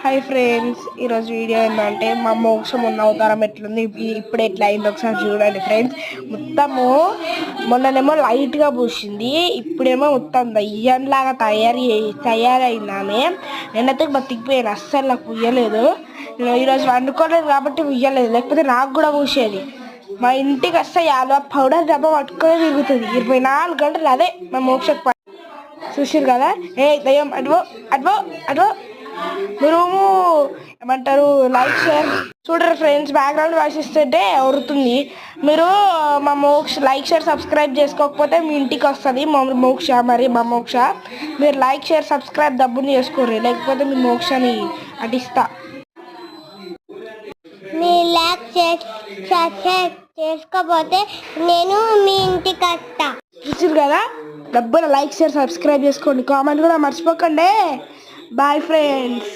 Hi friends, ఈరోజు video ఏంటంటే మా మోక్షం ఉన్న అవతారం ఎట్లుంది, ఇప్పుడు ఎట్లా అయింది ఒకసారి చూడండి ఫ్రెండ్స్. మొత్తము మొన్ననేమో లైట్గా పూసింది, ఇప్పుడేమో మొత్తం దయ్యంలాగా తయారైంది ఆమె. నేనైతే బతికిపోయాను, అస్సలు నాకు ఉయ్యలేదు. నేను ఈరోజు వండుకోలేదు కాబట్టి ఉయ్యలేదు, లేకపోతే నాకు కూడా పూసేది. మా ఇంటికి వస్తే యాదవ పౌడర్ డబ్బా పట్టుకొని తిరుగుతుంది 24 గంటలు. అదే మా మోక్ష చూసారు కదా. దయ్యం అడ్వో అడ్వో అడ్వో. మీరు ఏమంటారు, లైక్ షేర్ చూడరు ఫ్రెండ్స్, బ్యాక్గ్రౌండ్ వాయిస్ ఇస్తుంటే వరుతుంది. మీరు మా మోక్ష లైక్ షేర్ సబ్స్క్రైబ్ చేసుకోకపోతే మీ ఇంటికి వస్తుంది మా మోక్ష. మీరు లైక్ షేర్ సబ్స్క్రైబ్ డబ్బుని చేసుకోర్రి, లేకపోతే మీ మోక్షని అటిస్తా. మీ లైక్ చేసుకోకపోతే నేను మీ ఇంటికి వస్తా. చూసారు కదా, డబ్బులు లైక్ షేర్ సబ్స్క్రైబ్ చేసుకోండి, కామెంట్ కూడా మర్చిపోకండి. Bye friends.